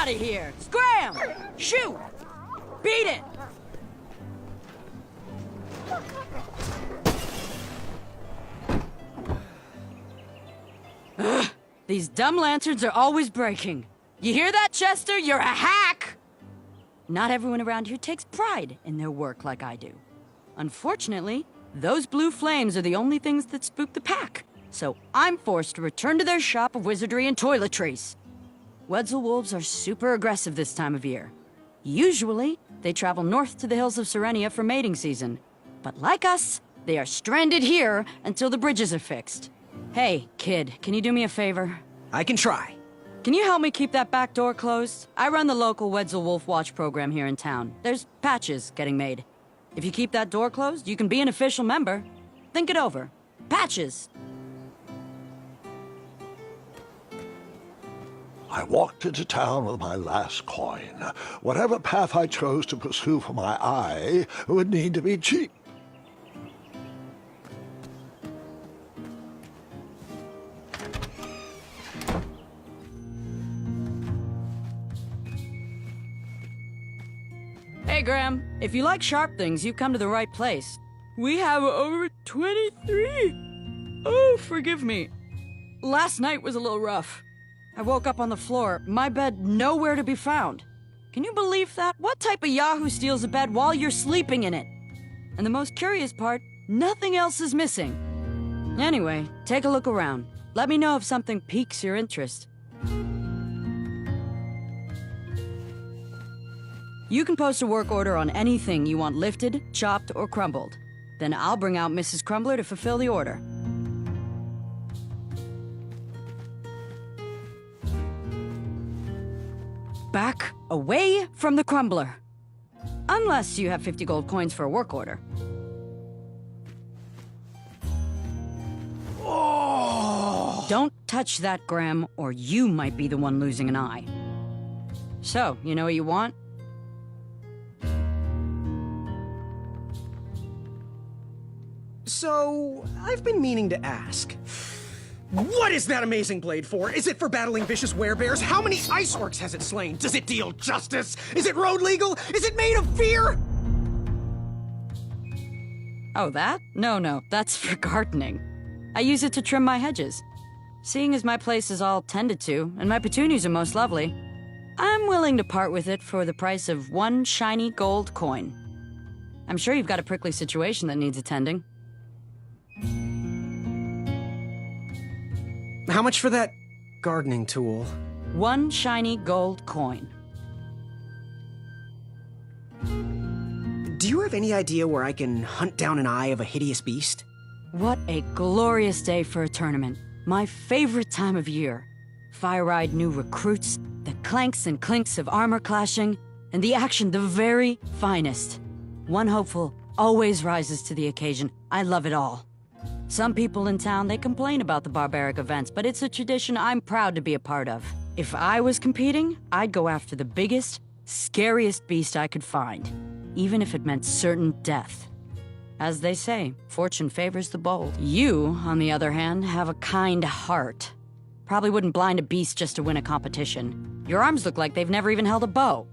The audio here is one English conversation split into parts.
out of here! Scram! Shoot! Beat it! Ugh, these dumb lanterns are always breaking. You hear that, Chester? You're a hack! Not everyone around here takes pride in their work like I do. Unfortunately, those blue flames are the only things that spook the pack. So I'm forced to return to their shop of wizardry and toiletries. Wetzel wolves are super aggressive this time of year. Usually, they travel north to the hills of Serenia for mating season. But like us, they are stranded here until the bridges are fixed. Hey, kid, can you do me a favor? I can try. Can you help me keep that back door closed? I run the local Wetzel Wolf Watch program here in town. There's patches getting made. If you keep that door closed, you can be an official member. Think it over. Patches! I walked into town with my last coin. Whatever path I chose to pursue for my eye would need to be cheap. Hey, Graham. If you like sharp things, you've come to the right place. We have over 23. Oh, forgive me. Last night was a little rough. I woke up on the floor, my bed nowhere to be found. Can you believe that? What type of yahoo steals a bed while you're sleeping in it? And the most curious part, nothing else is missing. Anyway, take a look around. Let me know if something piques your interest. You can post a work order on anything you want lifted, chopped, or crumbled. Then I'll bring out Mrs. Crumbler to fulfill the order. Back away from the crumbler. Unless you have 50 gold coins for a work order. Oh! Don't touch that, Graham, or you might be the one losing an eye. So, you know what you want? So, I've been meaning to ask. What is that amazing blade for? Is it for battling vicious werebears? How many ice orcs has it slain? Does it deal justice? Is it road legal? Is it made of fear? Oh, that? No, that's for gardening. I use it to trim my hedges. Seeing as my place is all tended to, and my petunias are most lovely, I'm willing to part with it for the price of 1 shiny gold coin. I'm sure you've got a prickly situation that needs attending. How much for that gardening tool? 1 shiny gold coin. Do you have any idea where I can hunt down an eye of a hideous beast? What a glorious day for a tournament. My favorite time of year. Fire-eyed new recruits, the clanks and clinks of armor clashing, and the action the very finest. One hopeful always rises to the occasion. I love it all. Some people in town, they complain about the barbaric events, but it's a tradition I'm proud to be a part of. If I was competing, I'd go after the biggest, scariest beast I could find, even if it meant certain death. As they say, fortune favors the bold. You, on the other hand, have a kind heart. Probably wouldn't blind a beast just to win a competition. Your arms look like they've never even held a bow.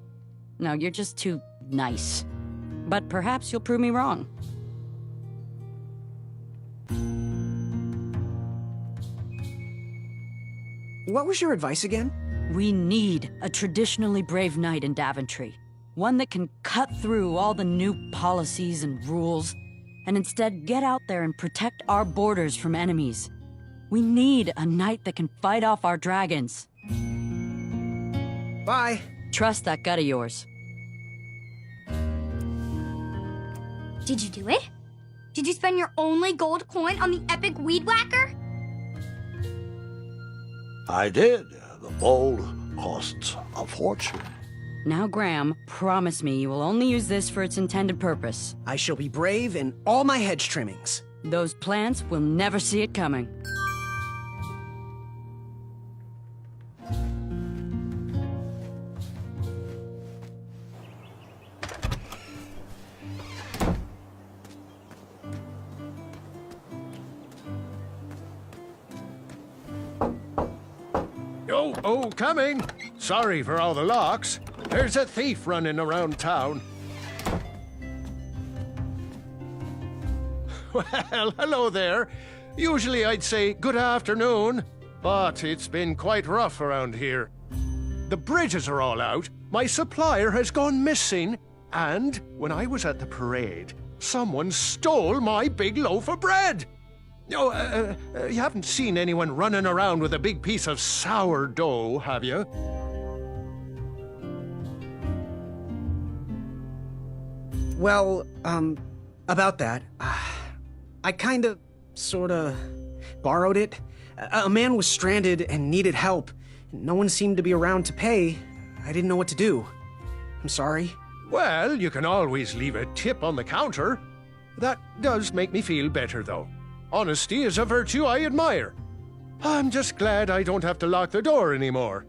No, you're just too nice. But perhaps you'll prove me wrong. What was your advice again? We need a traditionally brave knight in Daventry. One that can cut through all the new policies and rules, and instead get out there and protect our borders from enemies. We need a knight that can fight off our dragons. Bye. Trust that gut of yours. Did you do it? Did you spend your only gold coin on the epic weed whacker? I did. The bowl costs a fortune. Now, Graham, promise me you will only use this for its intended purpose. I shall be brave in all my hedge trimmings. Those plants will never see it coming. Oh, coming. Sorry for all the locks. There's a thief running around town. Well, hello there. Usually I'd say good afternoon, but it's been quite rough around here. The bridges are all out, my supplier has gone missing, and when I was at the parade, someone stole my big loaf of bread. Oh, you haven't seen anyone running around with a big piece of sourdough, have you? Well, about that, I kinda, sorta, borrowed it. A man was stranded and needed help. No one seemed to be around to pay. I didn't know what to do. I'm sorry. Well, you can always leave a tip on the counter. That does make me feel better, though. Honesty is a virtue I admire. I'm just glad I don't have to lock the door anymore.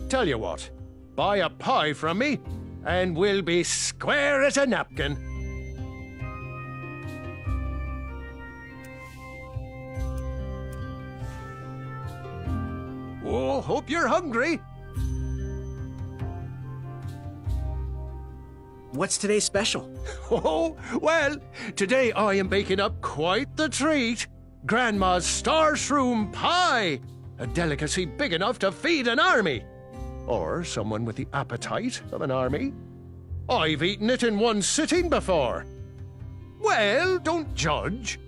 Tell you what, buy a pie from me, and we'll be square as a napkin. Oh, hope you're hungry. What's today's special? Oh, well, today I am baking up quite the treat. Grandma's star shroom pie, a delicacy big enough to feed an army. Or someone with the appetite of an army. I've eaten it in one sitting before. Well, don't judge.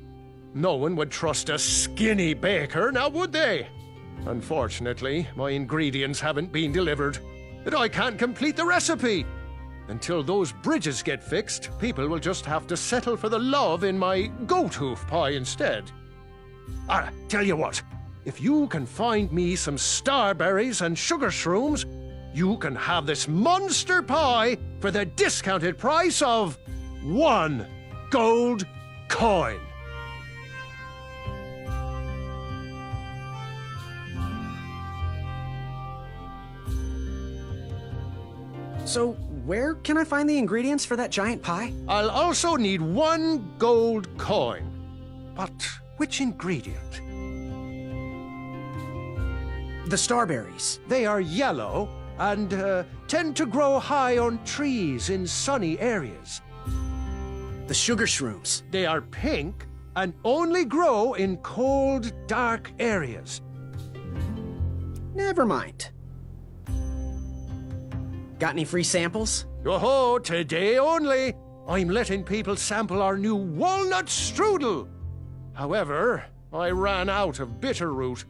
No one would trust a skinny baker, now would they? Unfortunately, my ingredients haven't been delivered, and I can't complete the recipe. Until those bridges get fixed, people will just have to settle for the love in my goat hoof pie instead. Tell you what, if you can find me some starberries and sugar shrooms, you can have this monster pie for the discounted price of 1 gold coin. So, where can I find the ingredients for that giant pie? I'll also need 1 gold coin. But which ingredient? The starberries. They are yellow and tend to grow high on trees in sunny areas. The sugar shrooms. They are pink and only grow in cold, dark areas. Never mind. Got any free samples? Oh, today only. I'm letting people sample our new walnut strudel. However, I ran out of bitterroot.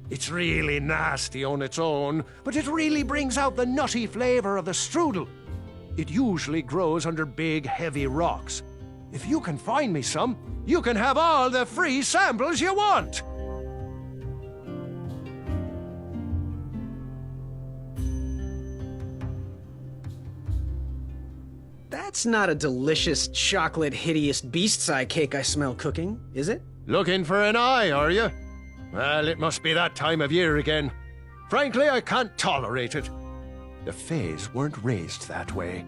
It's really nasty on its own, but it really brings out the nutty flavor of the strudel. It usually grows under big, heavy rocks. If you can find me some, you can have all the free samples you want. That's not a delicious, chocolate, hideous beast's eye cake I smell cooking, is it? Looking for an eye, are you? Well, it must be that time of year again. Frankly, I can't tolerate it. The Fays weren't raised that way.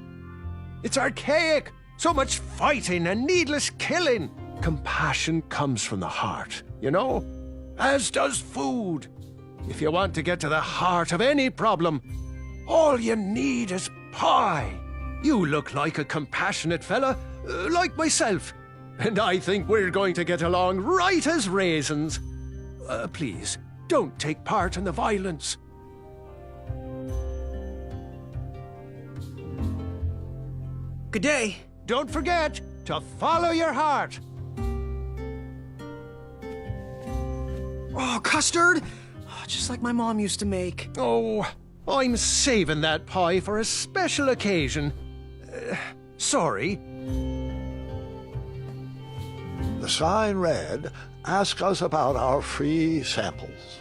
It's archaic! So much fighting and needless killing! Compassion comes from the heart, you know? As does food. If you want to get to the heart of any problem, all you need is pie. You look like a compassionate fella, like myself. And I think we're going to get along right as raisins. Please, don't take part in the violence. Good day. Don't forget to follow your heart. Oh, custard! Oh, just like my mom used to make. Oh, I'm saving that pie for a special occasion. Sorry. The sign read, "Ask us about our free samples."